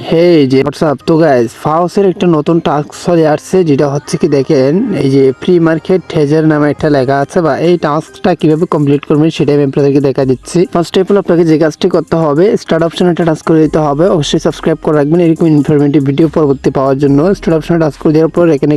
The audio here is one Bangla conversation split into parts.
হে যে হোয়াটসঅ্যাপ তো গাইস ফাউসের একটা নতুন টাস্ক চলে আসছে যেটা হচ্ছে কি দেখেন এই যে প্রি মার্কেট হেজার নামে একটা লেখা আছে বা এই টাস্কটা কিভাবে কমপ্লিট করবেন সেটা আমি আপনাদেরকে দেখা দিচ্ছি। ফার্স্ট অফ অল আপনাকে যে কাজটি করতে হবে স্টার্ট অপশনে একটা টাচ করে দিতে হবে, অবশ্যই সাবস্ক্রাইব করে রাখবেন এরকম ইনফরমেটিভ ভিডিও পরবর্তী পাওয়ার জন্য। স্টার্ট অপশনে টাচ করে দেওয়ার পর এখানে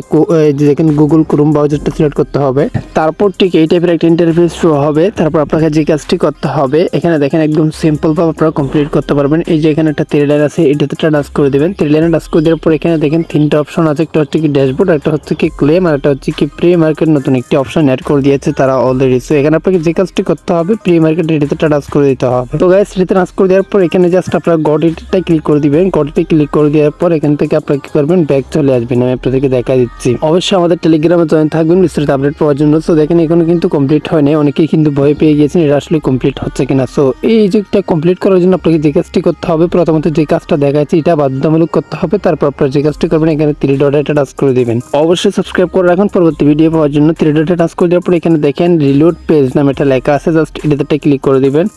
দেখেন গুগল ক্রোম ব্রাউজারটা সিলেক্ট করতে হবে, তারপর ঠিক এই টাইপের একটা ইন্টারফেস শো হবে। তারপর আপনাকে যে কাজটি করতে হবে এখানে দেখেন একদম সিম্পল ভাবে আপনারা কমপ্লিট করতে পারবেন। এই যে এখানে একটা থ্রি লাইন আছে, এটাতে টাচ করে দেবেন। থ্রি লাইনে টাচ করে দেওয়ার পর এখানে দেখেন তিনটা অপশন আছে, একটা হচ্ছে কি ড্যাশবোর্ড, একটা হচ্ছে কি ক্লেম, আর একটা হচ্ছে কি প্রি মার্কেট। নতুন একটি অপশন অ্যাড করে দিয়েছে তারা অলরেডি। সো এখানে আপনাকে যে কাজটি করতে হবে প্রি মার্কেট এটাতে টাচ করে দিতে হবে। তো গাইস এটাতে টাচ করে দেওয়ার পর এখানে জাস্ট আপনারা গট ইটটা ক্লিক করে দিবেন। গট ইটে ক্লিক করে দেওয়ার পর এখান থেকে আপনারা কি করবেন ব্যাক চলে আসবেন। আমি আপনাদেরকে দেখা দিচ্ছি। অবশ্যই আমাদের টেলিগ্রামে জয়েন থাকবেন বিস্তারিত আপডেট পাওয়ার জন্য। সো দেখেন এখনো কিন্তু কমপ্লিট হয় নাই, অনেকেই কিন্তু ভয় পেয়ে গিয়েছেন এটা আসলে কমপ্লিট হচ্ছে কিনা। সো এই যুগটা কমপ্লিট করার জন্য আপনাকে যে কাজটি করতে হবে, প্রথমত যে কাজটা দেখাচ্ছি এটা বাধ্যতামূলক করতে হবে। তারপর আপনারা যে কাজটি করবেন এখানে থ্রি ডটে টাচ করে দিবেন। অবশ্যই সাবস্ক্রাইব করে রাখুন পরবর্তী ভিডিও পাওয়ার জন্য। থ্রি ডটে টাচ করে দেওয়ার পর এখানে দেখেন রিলোড পেজ নামে একটা লেখা আছে, জাস্ট এটাতে ক্লিক করে দিবেন।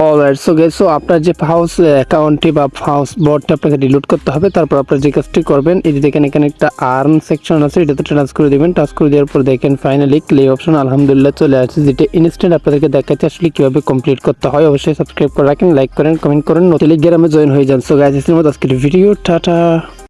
অলরাইট সো গাইস, সো আপনার যে ফাউস অ্যাকাউন্টটি বা ফাউস বটটা আপনাকে ডিলিট করতে হবে। তারপর আপনারা যে কাজটি করবেন এই যে দেখেন এখানে একটা আর্ন সেকশন আছে, এটাতে টাচ করে দিবেন। টাচ করে দেওয়ার পর দেখেন ফাইনালি ক্লে অপশন আলহামদুলিল্লাহ চলে আসছে, যেটা ইনস্ট্যান্ট আপনাদেরকে দেখাচ্ছে আসলে কিভাবে কমপ্লিট করতে হয়। অবশ্যই সাবস্ক্রাইব করে রাখেন, লাইক করেন, কমেন্ট করেন, টেলিগ্রামে জয়েন হয়ে যান। সো গাইস, আজকের ভিডিও টাটা।